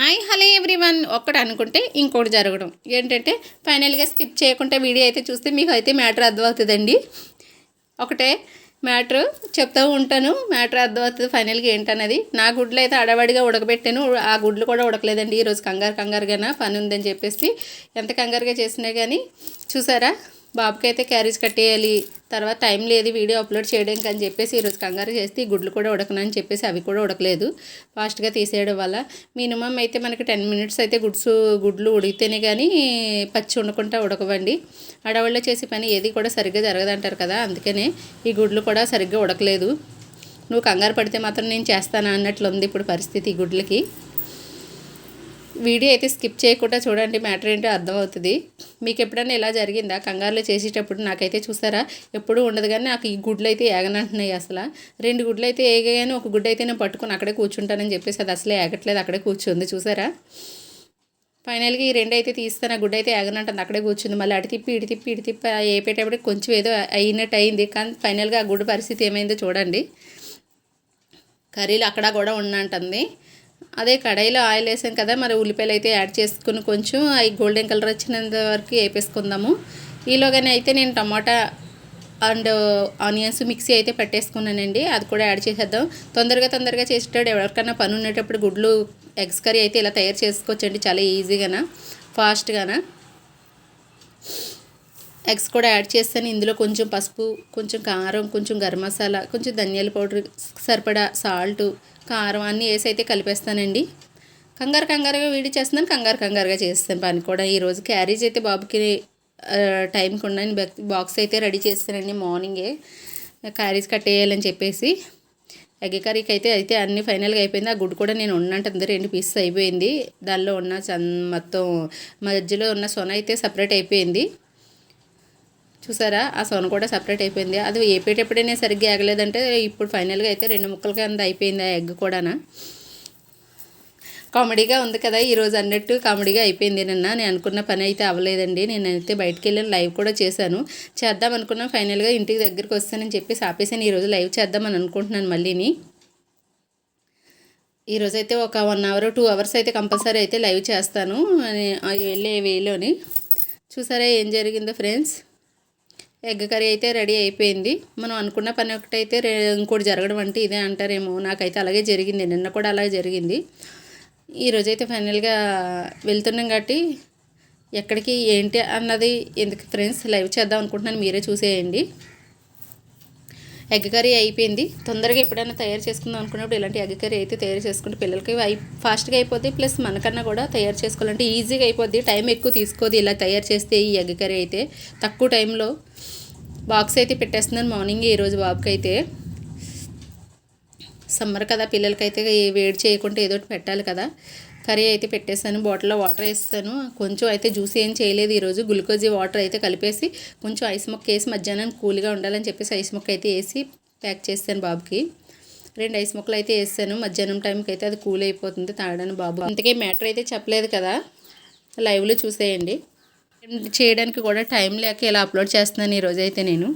Hi hello everyone. ఒక్కటి అనుకుంటే ఇంకోటి జరగడం ఏంటంటే ఫైనల్గా స్కిప్ చేయకుండా వీడియో అయితే చూస్తే మీకు అయితే మ్యాటర్ అర్థమవుతుందండి. ఒకటే మ్యాటర్ చెప్తూ ఉంటాను, మ్యాటర్ అర్థమవుతుంది ఫైనల్గా ఏంటన్నది. నా గుడ్లు అయితే అడవడిగా ఉడకబెట్టాను, ఆ గుడ్లు కూడా ఉడకలేదండి. ఈరోజు కంగారుగానే పని ఉందని చెప్పేసి ఎంత కంగారుగా చేసినా కానీ చూసారా, బాబుకి అయితే క్యారేజ్ కట్టేయాలి, తర్వాత టైం లేదు వీడియో అప్లోడ్ చేయడానికి అని చెప్పేసి ఈరోజు కంగారు చేస్తే ఈ గుడ్లు కూడా ఉడకనని చెప్పేసి అవి కూడా ఉడకలేదు. ఫాస్ట్గా తీసేయడం వల్ల మినిమం అయితే మనకి 10 మినిట్స్ అయితే గుడ్లు ఉడికితేనే కానీ పచ్చి ఉండకుండా ఉడకవండి. అడవుల్లో చేసే పని ఏది కూడా సరిగ్గా జరగదంటారు కదా, అందుకనే ఈ గుడ్లు కూడా సరిగ్గా ఉడకలేదు. నువ్వు కంగారు పడితే మాత్రం నేను చేస్తాను అన్నట్లుంది ఇప్పుడు పరిస్థితి ఈ గుడ్లకి. వీడియో అయితే స్కిప్ చేయకుండా చూడండి, మ్యాటర్ ఏంటో అర్థమవుతుంది. మీకు ఎప్పుడైనా ఇలా జరిగిందా? కంగారులో చేసేటప్పుడు నాకైతే చూసారా ఎప్పుడూ ఉండదు, కానీ నాకు ఈ గుడ్లు అయితే ఏగనంటున్నాయి. అసలు 2 గుడ్లు అయితే ఏగానే ఒక గుడ్డు అయితే నేను పట్టుకుని అక్కడే కూర్చుంటానని చెప్పేసి అది అసలే ఏగట్లేదు, అక్కడే కూర్చుంది చూసారా. ఫైనల్గా ఈ 2 అయితే తీస్తాను, ఆ గుడ్డు అయితే ఏగనంటుంది, అక్కడే కూర్చుంది. మళ్ళీ అటు తిప్పి ఇటు వేపేటప్పుడు కొంచెం ఏదో అయినట్టు అయింది, కానీ ఫైనల్గా ఆ గుడ్డు పరిస్థితి ఏమైందో చూడండి. కర్రీలు అక్కడ కూడా ఉన్నంటుంది. అదే కడాయిలో ఆయిల్ వేసాం కదా, మరి ఉల్లిపాయలు అయితే యాడ్ చేసుకుని కొంచెం అవి గోల్డెన్ కలర్ వచ్చినంత వరకు వేపేసుకుందాము. ఈలోగానే అయితే నేను టమాటా అండ్ ఆనియన్స్ మిక్సీ అయితే పెట్టేసుకున్నానండి, అది కూడా యాడ్ చేసేద్దాం. తొందరగా చేసేటప్పుడు ఎవరికైనా పని ఉండేటప్పుడు గుడ్లు ఎగ్స్ కర్రీ అయితే ఇలా తయారు చేసుకోవచ్చండి, చాలా ఈజీగానా ఫాస్ట్గానా. ఎగ్స్ కూడా యాడ్ చేస్తాను. ఇందులో కొంచెం పసుపు, కొంచెం కారం, కొంచెం గరం మసాలా, కొంచెం ధనియాల పౌడర్, సరిపడా సాల్టు, కారం అన్నీ వేసి అయితే కలిపేస్తానండి. కంగారుగా వీడియో చేస్తున్నాను, కంగారుగా చేస్తాను పని కూడా. ఈరోజు క్యారేజ్ అయితే బాబుకి టైంకి ఉన్నాను, బాక్స్ అయితే రెడీ చేస్తానండి. మార్నింగే క్యారేజ్ కట్టేయాలని చెప్పేసి. ఎగ్ కర్రీకి అయితే అన్నీ ఫైనల్గా అయిపోయింది. ఆ గుడ్డు కూడా నేను ఉన్నంటుంది 2 పీసెస్ అయిపోయింది. దానిలో ఉన్న మొత్తం మధ్యలో ఉన్న సొన అయితే సపరేట్ అయిపోయింది చూసారా, ఆ సొన కూడా సపరేట్ అయిపోయింది. అది వేపేటప్పుడే సరిగ్గా ఏగలేదంటే ఇప్పుడు ఫైనల్గా అయితే 2 ముక్కల కింద అయిపోయింది ఆ ఎగ్ కూడానా. కామెడీగా ఉంది కదా ఈరోజు అన్నట్టు, కామెడీగా అయిపోయింది. నేను అనుకున్న పని అయితే అవ్వలేదండి. నేనైతే బయటకు వెళ్ళాను, లైవ్ కూడా చేద్దాం అనుకున్నాను. ఫైనల్గా ఇంటికి దగ్గరికి వస్తానని చెప్పేసి ఆపేసాను. ఈరోజు లైవ్ చేద్దామని అనుకుంటున్నాను మళ్ళీని. ఈరోజైతే ఒక 1 అవర్ 2 అవర్స్ అయితే కంపల్సరీ అయితే లైవ్ చేస్తాను వెళ్ళే వేలోని. చూసారా ఏం జరిగిందో ఫ్రెండ్స్, ఎగ్ కర్రీ అయితే రెడీ అయిపోయింది. మనం అనుకున్న పని ఒకటైతే ఇంకోటి జరగడం అంటే ఇదే అంటారేమో, నాకైతే అలాగే జరిగింది. నిన్న కూడా అలాగే జరిగింది. ఈరోజైతే ఫైనల్గా వెళ్తున్నాం కాబట్టి ఎక్కడికి ఏంటి అన్నది ఎందుకు ఫ్రెండ్స్, లైవ్ చేద్దాం అనుకుంటున్నాను, మీరే చూసేయండి. ఎగ్ కర్రీ అయిపోయింది. తొందరగా ఎప్పుడైనా తయారు చేసుకుందాం అనుకున్నప్పుడు ఇలాంటి ఎగ్ కర్రీ అయితే తయారు చేసుకుంటే పిల్లలకి ఫాస్ట్గా అయిపోద్ది, ప్లస్ మనకన్నా కూడా తయారు చేసుకోవాలంటే ఈజీగా అయిపోద్ది, టైం ఎక్కువ తీసుకోదు ఇలా తయారు చేస్తే. ఈ ఎగ్ కర్రీ అయితే తక్కువ టైంలో బాక్స్ అయితే పెట్టేస్తున్నాను మార్నింగ్. ఈరోజు బాబుకి అయితే సమ్మర్ కదా, పిల్లలకైతే వేడి చేయకుండా ఏదో పెట్టాలి కదా. కర్రీ అయితే పెట్టేస్తాను, బాటిల్లో వాటర్ వేస్తాను. కొంచెం అయితే జ్యూస్ ఏం చేయలేదు ఈరోజు, గ్లూకోజ్ వాటర్ అయితే కలిపేసి కొంచెం ఐస్ ముక్క వేసి మధ్యాహ్నం కూల్గా ఉండాలని చెప్పేసి ఐస్ ముక్క అయితే వేసి ప్యాక్ చేస్తాను బాబుకి. 2 ఐస్ ముక్కలు అయితే వేస్తాను. మధ్యాహ్నం టైంకి అయితే అది కూల్ అయిపోతుంది తాగడానికి బాబు. అందుకే మ్యాటర్ అయితే చెప్పలేదు కదా, లైవ్లో చూసేయండి. చేయడానికి కూడా టైం లేక ఇలా అప్లోడ్ చేస్తున్నాను ఈరోజు అయితే నేను.